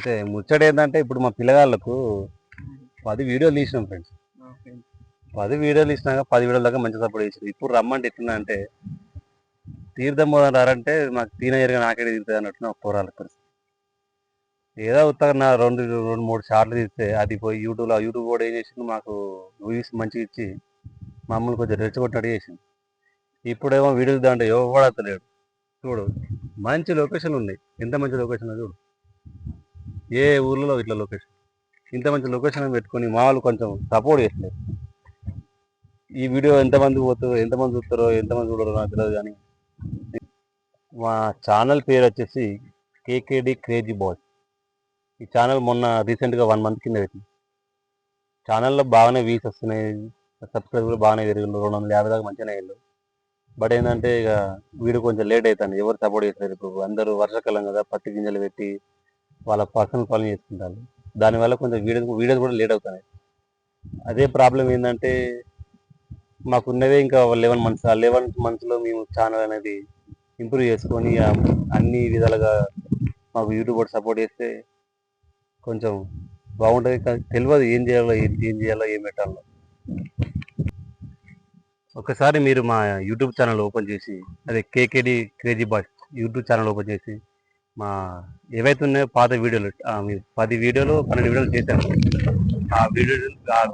అయితే ముచ్చట ఏంటంటే ఇప్పుడు మా పిల్లగాళ్ళకు 10 వీడియోలు తీసినాం ఫ్రెండ్స్. 10 వీడియోలు తీసినాక 10 వీడియోల దాకా మంచి సపోర్ట్ చేసారు. ఇప్పుడు రమ్మంటే ఎట్లా అంటే తీర్థం పోదాం రారంటే మాకు టీనేజర్గా నాకేడే తీరుతుంది అన్నట్టు నా పోరాల పరిస్థితి. ఏదో ఉత్తగా నా రెండు రెండు మూడు షార్ట్లు తీస్తే అది పోయి యూట్యూబ్ కూడా ఏం చేసింది మాకు వ్యూస్ మంచిగా ఇచ్చి మమ్మల్ని కొంచెం రెచ్చగొట్టినట్టు చేసింది. ఇప్పుడేమో వీడియోలు దాంట్లో ఎవడు అత్తలేడు. చూడు మంచి లొకేషన్లు ఉన్నాయి. ఎంత మంచి లొకేషన్ చూడు. ఏ ఊర్లో ఇట్లా లొకేషన్ ఇంత మంచి లొకేషన్ పెట్టుకొని మా వాళ్ళు కొంచెం సపోర్ట్ చేస్తలేదు. ఈ వీడియో ఎంతమంది పోతారో ఎంతమంది చూస్తారో ఎంతమంది చూడరో నాకు తెలియదు. కానీ మా ఛానల్ పేరు వచ్చేసి కేకేడి క్రేజీ బాయ్. ఈ ఛానల్ మొన్న రీసెంట్గా 1 మంత్ కింద పెట్టింది. ఛానల్లో బాగానే వ్యూస్ వస్తున్నాయి, సబ్స్క్రైబ్ కూడా బాగానే పెరిగిండు, 250 దాకా మంచిగానే అయ్యిండు. బట్ ఏంటంటే ఇక వీడియో కొంచెం లేట్ అవుతుంది. ఎవరు సపోర్ట్ చేస్తారు. ఇప్పుడు అందరూ వర్షాకాలం కదా, పత్తి గింజలు పెట్టి వాళ్ళ పర్సనల్ పనులు చేసుకుంటారు. దానివల్ల కొంచెం వీడియోస్ కూడా లేట్ అవుతున్నాయి. అదే ప్రాబ్లం ఏంటంటే మాకున్నదే ఇంకా 11 మంత్స్. ఆ 11 మంత్స్లో మేము ఛానల్ అనేది ఇంప్రూవ్ చేసుకొని అన్ని విధాలుగా మాకు యూట్యూబ్ కూడా సపోర్ట్ చేస్తే కొంచెం బాగుంటుంది. కానీ తెలియదు ఏం చేయాలో ఏం పెట్టాలో. ఒకసారి మీరు మా యూట్యూబ్ ఛానల్ ఓపెన్ చేసి, అదే KKD crazy boy YouTube channel open చేసి మా ఏవైతే ఉన్నాయో పాత వీడియోలు 10 వీడియోలు 12 వీడియోలు చేశాను. ఆ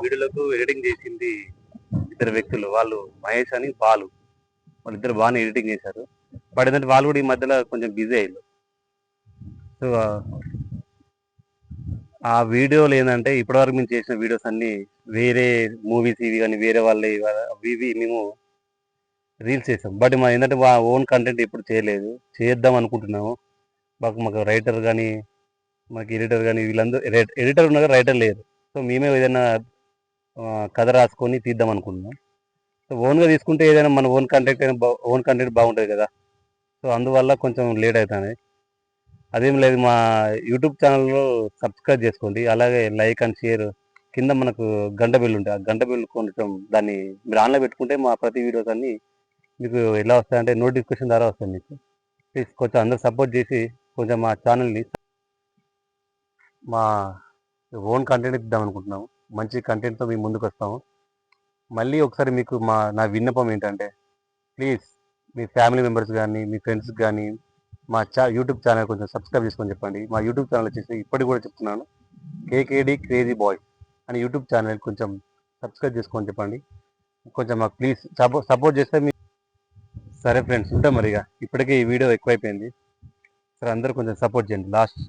వీడియోలకు ఎడిటింగ్ చేసింది 2 వ్యక్తులు. వాళ్ళు మహేష్ అని బాలు. వాళ్ళిద్దరు బాగానే ఎడిటింగ్ చేశారు. బట్ ఏంటంటే వాళ్ళు కూడా ఈ మధ్యలో కొంచెం బిజీ అయ్యారు. సో ఆ వీడియోలు ఏంటంటే ఇప్పటివరకు మేము చేసిన వీడియోస్ అన్ని వేరే మూవీస్ ఇవి కానీ వేరే వాళ్ళే ఇవి మేము రీల్స్ చేసాం. బట్ మా ఏంటంటే మా ఓన్ కంటెంట్ ఇప్పుడు చేయలేదు. చేద్దాం అనుకుంటున్నాము. మాకు రైటర్ కానీ మాకు ఎడిటర్ కానీ వీళ్ళందరూ ఎడిటర్ ఉన్నా రైటర్ లేరు. సో మేమే ఏదైనా కథ రాసుకొని తీద్దాం అనుకుంటున్నాం. సో ఓన్గా తీసుకుంటే ఏదైనా మన ఓన్ కంటెంట్ బాగుంటుంది కదా. సో అందువల్ల కొంచెం లేట్ అవుతుంది. అదేం లేదు, మా యూట్యూబ్ ఛానల్లో సబ్స్క్రైబ్ చేసుకోండి. అలాగే లైక్ అండ్ షేర్, కింద మనకు గంట బిల్ ఉంటుంది. ఆ గంట బిల్ కొంచెం దాన్ని మీరు ఆన్లో పెట్టుకుంటే మా ప్రతి వీడియోస్ అన్నీ మీకు ఎలా వస్తాయంటే నోటిఫికేషన్ ద్వారా వస్తాయి మీకు. ప్లీజ్ కొంచెం అందరూ సపోర్ట్ చేసి కొంచెం మా ఛానల్ని మా ఓన్ కంటెంట్ ఇద్దాం అనుకుంటున్నాము. మంచి కంటెంట్తో మేము ముందుకు వస్తాము. మళ్ళీ ఒకసారి మీకు నా విన్నపం ఏంటంటే ప్లీజ్ మీ ఫ్యామిలీ మెంబర్స్ కానీ మీ ఫ్రెండ్స్కి కానీ మా యూట్యూబ్ ఛానల్ కొంచెం సబ్స్క్రైబ్ చేసుకొని చెప్పండి. మా యూట్యూబ్ ఛానల్ వచ్చేసి ఇప్పటికి కూడా చెప్తున్నాను, కేకేడి క్రేజీ బాయ్ అని యూట్యూబ్ ఛానల్ కొంచెం సబ్స్క్రైబ్ చేసుకొని చెప్పండి. కొంచెం మాకు ప్లీజ్ సపోర్ట్ చేస్తే సరే ఫ్రెండ్స్ ఉంటాం. మరి ఇప్పటికే ఈ వీడియో ఎక్కువైపోయింది. సరే అందరూ కొంచెం సపోర్ట్ చేయండి. లాస్ట్